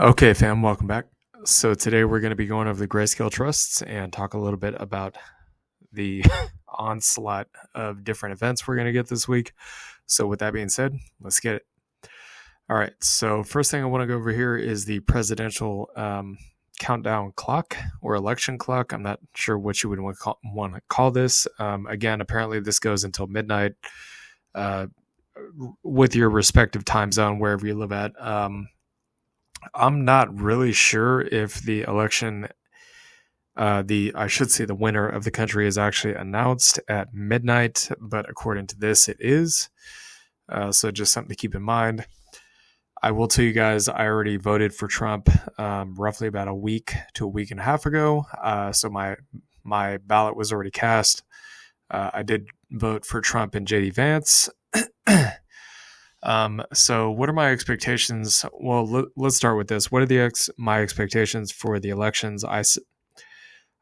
Okay, fam, welcome back. So today we're going to be going over the Grayscale trusts and talk a little bit about the onslaught of different events we're going to get this week. So with that being said, let's get it. All right. So first thing I want to go over here is the presidential countdown clock or election clock. I'm not sure what you would want to call this. Again, apparently this goes until midnight with your respective time zone wherever you live at. I'm not really sure if the election, the winner of the country is actually announced at midnight, but according to this, it is. So just something to keep in mind. I will tell you guys, I already voted for Trump roughly about a week to a week and a half ago. So my ballot was already cast. I did vote for Trump and JD Vance. So what are my expectations? Well, let's start with this. What are my expectations for the elections? I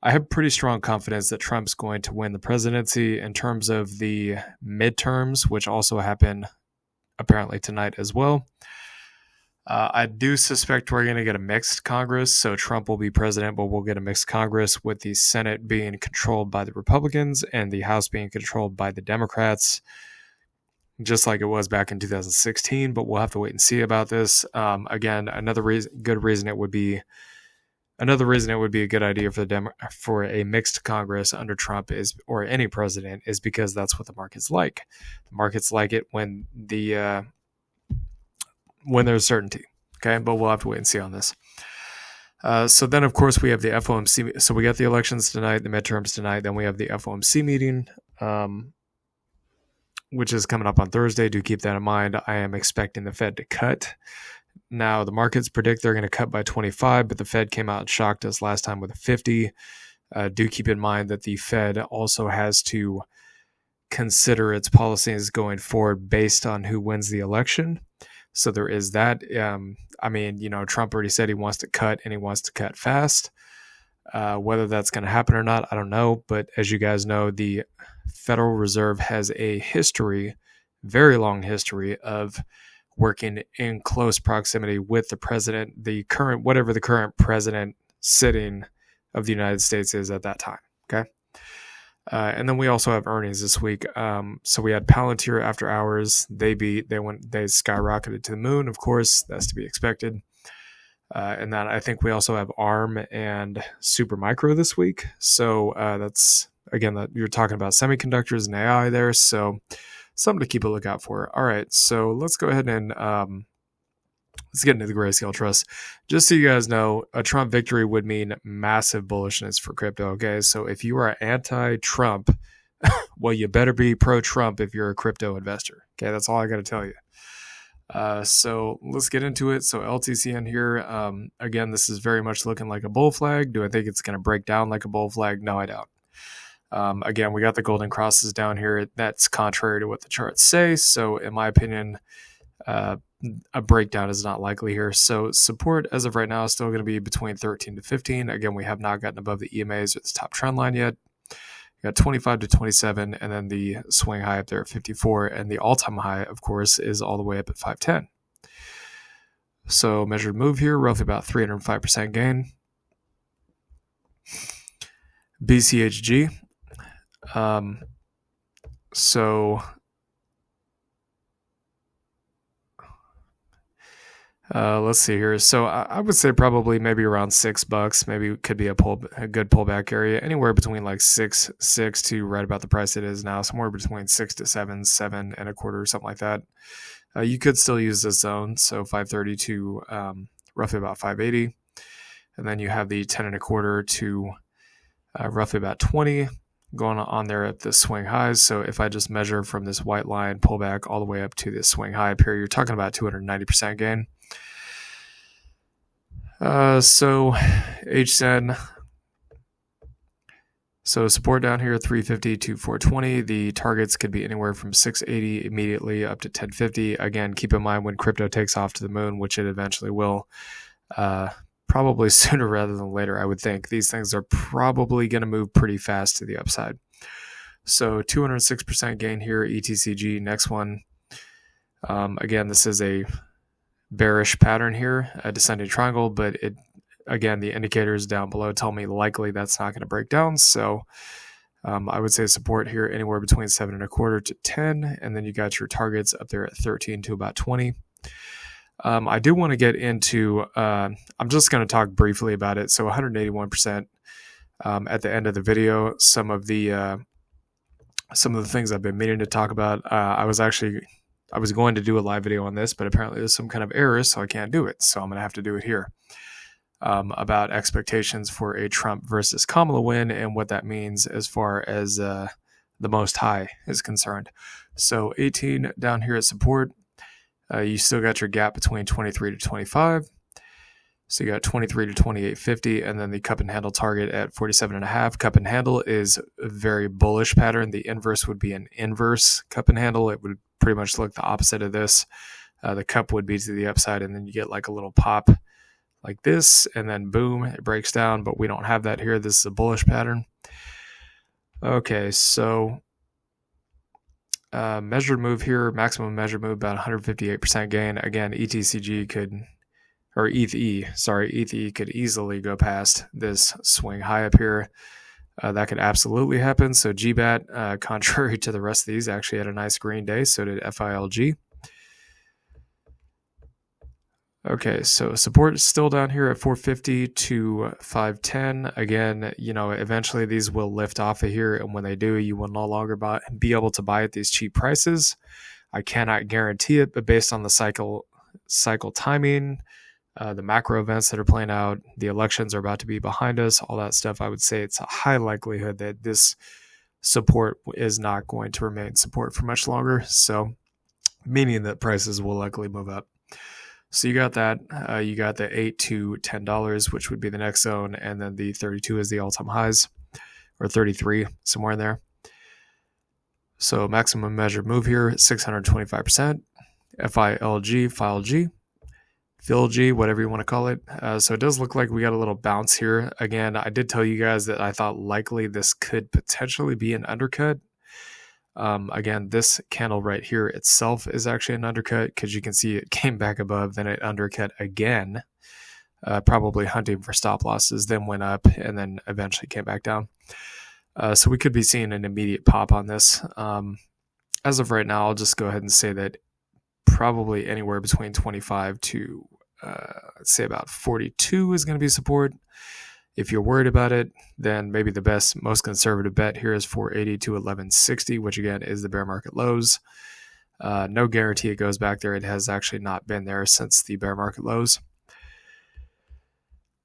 have pretty strong confidence that Trump's going to win the presidency. In terms of the midterms, which also happen apparently tonight as well. I do suspect we're going to get a mixed Congress. So Trump will be president, but we'll get a mixed Congress with the Senate being controlled by the Republicans and the House being controlled by the Democrats, just like it was back in 2016, but we'll have to wait and see about this. Again, another reason it would be a good idea for a mixed Congress under Trump or any president is because that's what the markets like. The markets like it when there's certainty. Okay, but we'll have to wait and see on this. So then, of course, we have the FOMC. So we got the elections tonight, the midterms tonight. Then we have the FOMC meeting. Which is coming up on Thursday. Do keep that in mind. I am expecting the Fed to cut. Now, the markets predict they're going to cut by 25, but the Fed came out and shocked us last time with a 50. Do keep in mind that the Fed also has to consider its policies going forward based on who wins the election. So there is that. Trump already said he wants to cut and he wants to cut fast. Whether that's going to happen or not, I don't know. But as you guys know, the Federal Reserve has a very long history of working in close proximity with the president, whatever the current president sitting of the United States is at that time. Okay. And then we also have earnings this week. So we had Palantir after hours. They skyrocketed to the moon. Of course, that's to be expected. And then I think we also have ARM and Supermicro this week. So that's, again, you're talking about semiconductors and AI there. So something to keep a lookout for. All right. So let's go ahead and let's get into the Grayscale Trust. Just so you guys know, a Trump victory would mean massive bullishness for crypto. Okay. So if you are anti-Trump, well, you better be pro-Trump if you're a crypto investor. Okay. That's all I got to tell you. So let's get into it. So LTCN here, again, this is very much looking like a bull flag. Do I think it's going to break down like a bull flag? No, I doubt. Again, we got the golden crosses down here. That's contrary to what the charts say. So in my opinion, a breakdown is not likely here. So support as of right now is still going to be between 13 to 15. Again, we have not gotten above the EMAs or this top trend line yet. You got 25 to 27, and then the swing high up there at 54, and the all-time high, of course, is all the way up at 510. So measured move here, roughly about 305% gain. BCHG. Let's see here. So I would say probably maybe around $6. Maybe it could be a good pullback area, anywhere between like six to right about the price it is now, somewhere between 6 to 7 and a quarter, something like that. You could still use this zone, so 530 to roughly about 580, and then you have the 10 and a quarter to roughly about 20 going on there at the swing highs. So if I just measure from this white line pullback all the way up to this swing high up here, you're talking about 290% gain. So HSEN, so support down here 350 to 420. The targets could be anywhere from 680 immediately up to 1050. Again, keep in mind when crypto takes off to the moon, which it eventually will, probably sooner rather than later, I would think. These things are probably going to move pretty fast to the upside. So 206% gain here, ETCG. Next one. Again, this is a bearish pattern here, a descending triangle, but it, again, the indicators down below tell me likely that's not going to break down. So I would say support here anywhere between 7.25 to 10, and then you got your targets up there at 13 to about 20. I do want to get into, I'm just going to talk briefly about it. So 181% at the end of the video, some of the things I've been meaning to talk about. I was going to do a live video on this, but apparently there's some kind of error, so I can't do it. So I'm going to have to do it here. About expectations for a Trump versus Kamala win and what that means as far as the most high is concerned. So 18 down here at support. You still got your gap between 23 to 25. So you got 23 to 28.50, and then the cup and handle target at 47.5. Cup and handle is a very bullish pattern. The inverse would be an inverse cup and handle. It would pretty much look the opposite of this. The cup would be to the upside, and then you get like a little pop like this, and then boom, it breaks down, but we don't have that here. This is a bullish pattern. Okay, so measured move here, maximum measured move, about 158% gain. Again, ETCG could, or ETH could easily go past this swing high up here. That could absolutely happen. So GBAT, contrary to the rest of these, actually had a nice green day. So did FILG. Okay, so support is still down here at 450 to 510. Again, eventually these will lift off of here, and when they do, you will no longer be able to buy at these cheap prices. I cannot guarantee it, but based on the cycle timing, the macro events that are playing out, the elections are about to be behind us, all that stuff, I would say it's a high likelihood that this support is not going to remain support for much longer. So, meaning that prices will likely move up. So you got that. You got the $8 to $10, which would be the next zone, and then the 32 is the all-time highs, or 33, somewhere in there. So maximum measured move here, 625%. FILG, FILG, whatever you want to call it. So it does look like we got a little bounce here. Again, I did tell you guys that I thought likely this could potentially be an undercut. Again, this candle right here itself is actually an undercut because you can see it came back above, then it undercut again, probably hunting for stop losses, then went up, and then eventually came back down. So we could be seeing an immediate pop on this. As of right now, I'll just go ahead and say that probably anywhere between 25 to, let's say about 42 is going to be support. If you're worried about it, then maybe the most conservative bet here is 480 to 1160, which again is the bear market lows. No guarantee it goes back there. It has actually not been there since the bear market lows.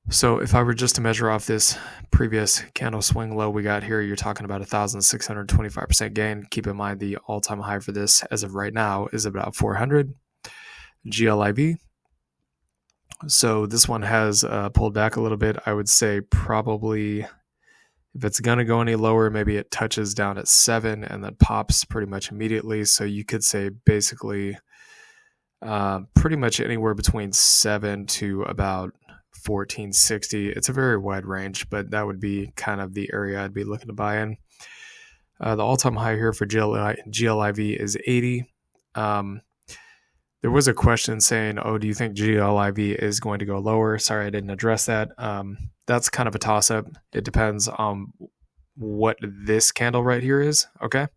So if I were just to measure off this previous candle swing low we got here, you're talking about 1,625% gain. Keep in mind the all-time high for this as of right now is about 400. GLIV. So this one has pulled back a little bit. I would say probably if it's going to go any lower, maybe it touches down at 7 and then pops pretty much immediately. So you could say basically pretty much anywhere between 7 to about 1460. It's a very wide range, but that would be kind of the area I'd be looking to buy in. The all-time high here for GLIV is 80. There was a question saying, do you think GLIV is going to go lower? Sorry, I didn't address that. That's kind of a toss-up. It depends on what this candle right here is, okay?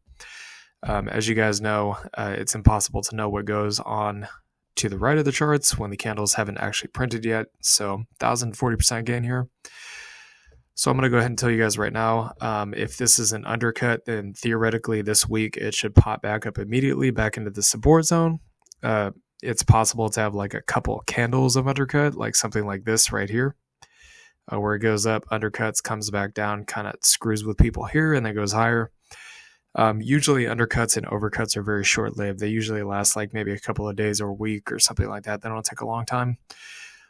As you guys know, it's impossible to know what goes on to the right of the charts when the candles haven't actually printed yet. So 1,040% gain here. So I'm going to go ahead and tell you guys right now, if this is an undercut, then theoretically this week it should pop back up immediately back into the support zone. It's possible to have like a couple candles of undercut, like something like this right here, where it goes up, undercuts, comes back down, kind of screws with people here, and then goes higher. Usually undercuts and overcuts are very short-lived. They usually last like maybe a couple of days or a week or something like that. They don't take a long time.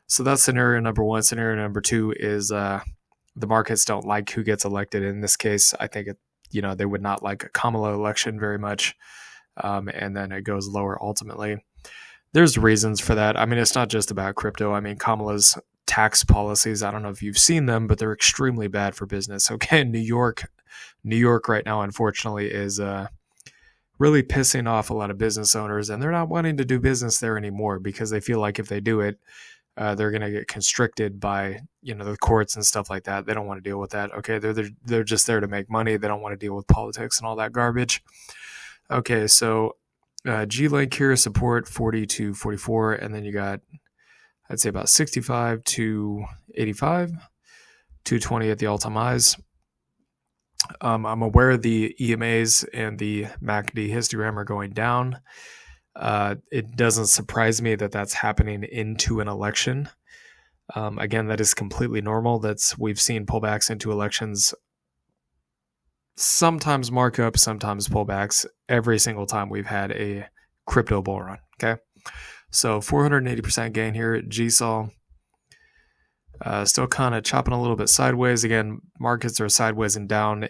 So that's scenario number one. Scenario number two is the markets don't like who gets elected. In this case, I think they would not like a Kamala election very much. And then it goes lower ultimately. There's reasons for that. I mean, it's not just about crypto. I mean, Kamala's tax policies, I don't know if you've seen them, but they're extremely bad for business. Okay, New York right now, unfortunately, is really pissing off a lot of business owners, and they're not wanting to do business there anymore because they feel like if they do it, they're going to get constricted by the courts and stuff like that. They don't want to deal with that. Okay, they're just there to make money. They don't want to deal with politics and all that garbage. Okay, so G-Link here support 40 to 44, and then you got, I'd say, about 65 to 85, 220 at the all-time highs. I'm aware the EMAs and the MACD histogram are going down. It doesn't surprise me that that's happening into an election. Again, that is completely normal. We've seen pullbacks into elections, sometimes markup, sometimes pullbacks, every single time we've had a crypto bull run. Okay, so 480% gain here. GSOL still kind of chopping a little bit sideways. Again, markets are sideways and down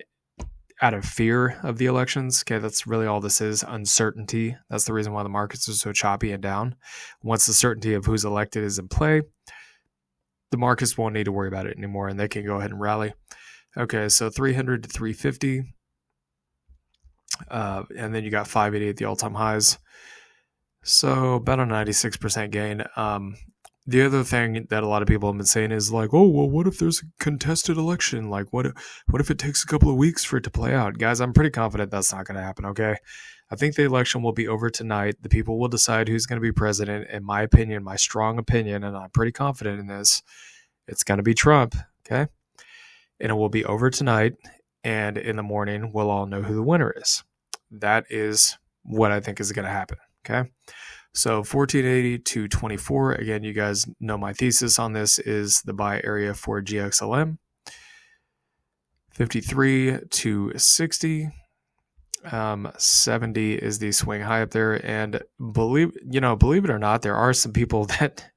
out of fear of the elections. Okay, that's really all this is, uncertainty. That's the reason why the markets are so choppy and down. Once the certainty of who's elected is in play, the markets won't need to worry about it anymore, and they can go ahead and rally. Okay, so 300 to 350. And then you got 580 at the all-time highs. So about a 96% gain. The other thing that a lot of people have been saying is like, oh, well, what if there's a contested election? Like, what if it takes a couple of weeks for it to play out? Guys, I'm pretty confident that's not going to happen, okay? I think the election will be over tonight. The people will decide who's going to be president. In my opinion, my strong opinion, and I'm pretty confident in this, it's going to be Trump, okay? And it will be over tonight, and in the morning, we'll all know who the winner is. That is what I think is going to happen, okay? So 1480 to 24, again, you guys know my thesis on this is the buy area for GXLM. 53 to 60. 70 is the swing high up there. And believe it or not, there are some people that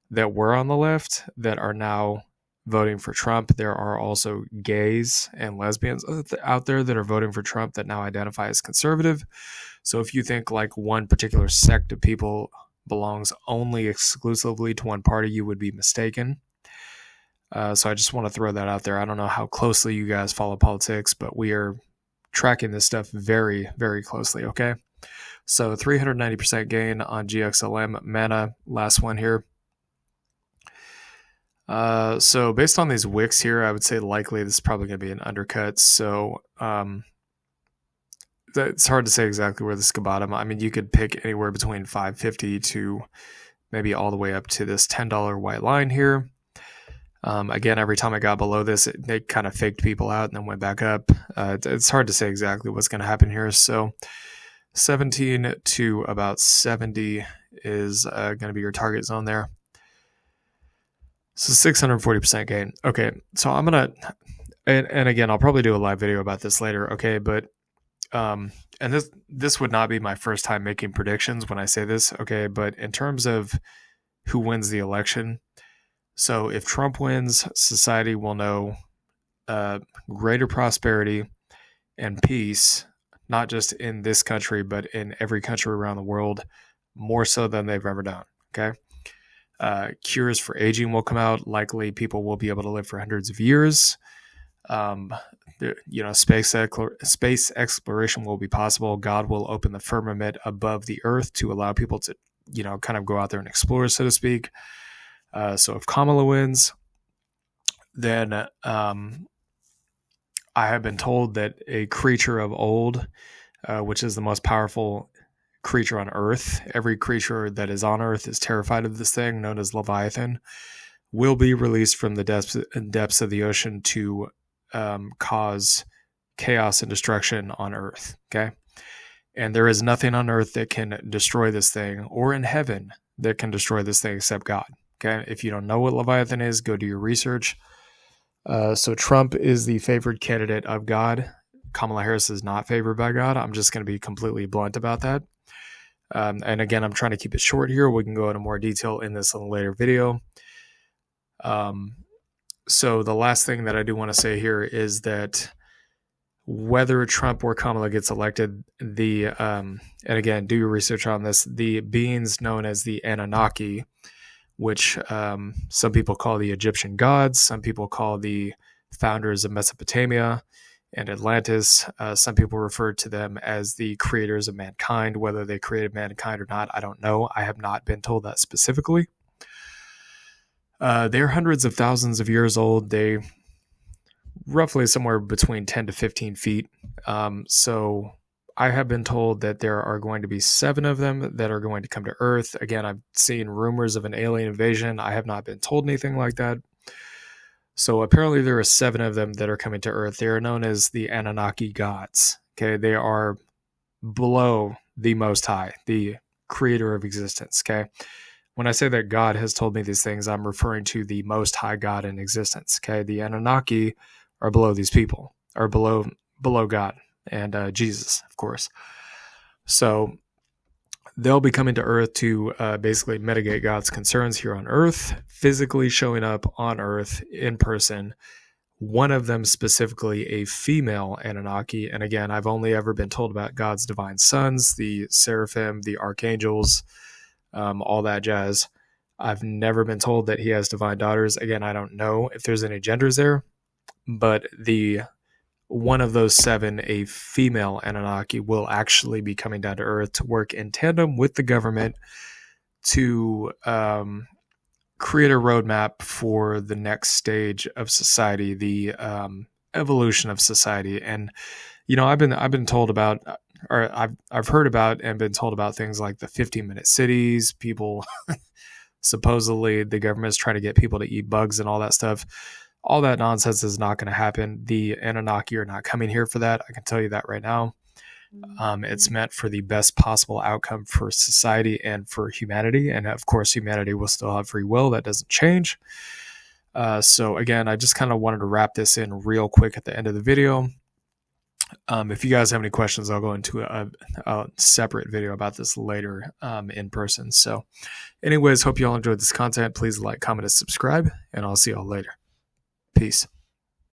were on the left that are now voting for Trump. There are also gays and lesbians out there that are voting for Trump that now identify as conservative. So if you think like one particular sect of people belongs only exclusively to one party, you would be mistaken. So I just want to throw that out there. I don't know how closely you guys follow politics, but we are tracking this stuff very, very closely, okay? So 390% gain on GXLM. Mana, last one here. So based on these wicks here, I would say likely this is probably going to be an undercut. So it's hard to say exactly where this could bottom. I mean, you could pick anywhere between 550 to maybe all the way up to this $10 white line here. Again, every time I got below this, they kind of faked people out and then went back up. It's hard to say exactly what's going to happen here. So 17 to about 70 is going to be your target zone there. So 640% gain. Okay, so I'm going to, and again, I'll probably do a live video about this later, okay, but and this would not be my first time making predictions when I say this, okay, but in terms of who wins the election, so if Trump wins, society will know greater prosperity and peace, not just in this country, but in every country around the world, more so than they've ever done, okay? Cures for aging will come out. Likely people will be able to live for hundreds of years. Space exploration will be possible. God will open the firmament above the earth to allow people to, kind of go out there and explore, so to speak. So if Kamala wins, then I have been told that a creature of old, which is the most powerful creature on Earth, every creature that is on Earth is terrified of this thing, known as Leviathan, will be released from the depths of the ocean to cause chaos and destruction on Earth, okay? And there is nothing on Earth that can destroy this thing, or in heaven that can destroy this thing except God, okay? If you don't know what Leviathan is, go do your research. So Trump is the favored candidate of God. Kamala Harris is not favored by God. I'm just going to be completely blunt about that. And again, I'm trying to keep it short here. We can go into more detail in this in a later video. So the last thing that I do want to say here is that whether Trump or Kamala gets elected, and again, do your research on this, the beings known as the Anunnaki, which some people call the Egyptian gods, some people call the founders of Mesopotamia, and Atlantis. Some people refer to them as the creators of mankind. Whether they created mankind or not, I don't know. I have not been told that specifically. They're hundreds of thousands of years old. They roughly somewhere between 10 to 15 feet. So I have been told that there are going to be 7 of them that are going to come to Earth. Again, I've seen rumors of an alien invasion. I have not been told anything like that. So apparently there are 7 of them that are coming to Earth. They are known as the Anunnaki gods. Okay, they are below the Most High, the creator of existence. Okay, when I say that God has told me these things, I'm referring to the Most High God in existence. Okay, the Anunnaki are below these people, are below God and Jesus, of course. So they'll be coming to Earth to basically mitigate God's concerns here on Earth, physically showing up on Earth in person. One of them specifically a female Anunnaki. And again, I've only ever been told about God's divine sons, the seraphim, the archangels, all that jazz. I've never been told that he has divine daughters. Again, I don't know if there's any genders there, but the one of those 7, a female Anunnaki, will actually be coming down to Earth to work in tandem with the government to create a roadmap for the next stage of society, the evolution of society. And I've been told about, or I've heard about and been told about things like the 15-minute cities. People supposedly the government is trying to get people to eat bugs and all that stuff. All that nonsense is not going to happen. The Anunnaki are not coming here for that. I can tell you that right now. It's meant for the best possible outcome for society and for humanity. And of course, humanity will still have free will. That doesn't change. So again, I just kind of wanted to wrap this in real quick at the end of the video. If you guys have any questions, I'll go into a separate video about this later in person. So anyways, hope you all enjoyed this content. Please like, comment, and subscribe, and I'll see you all later. Peace.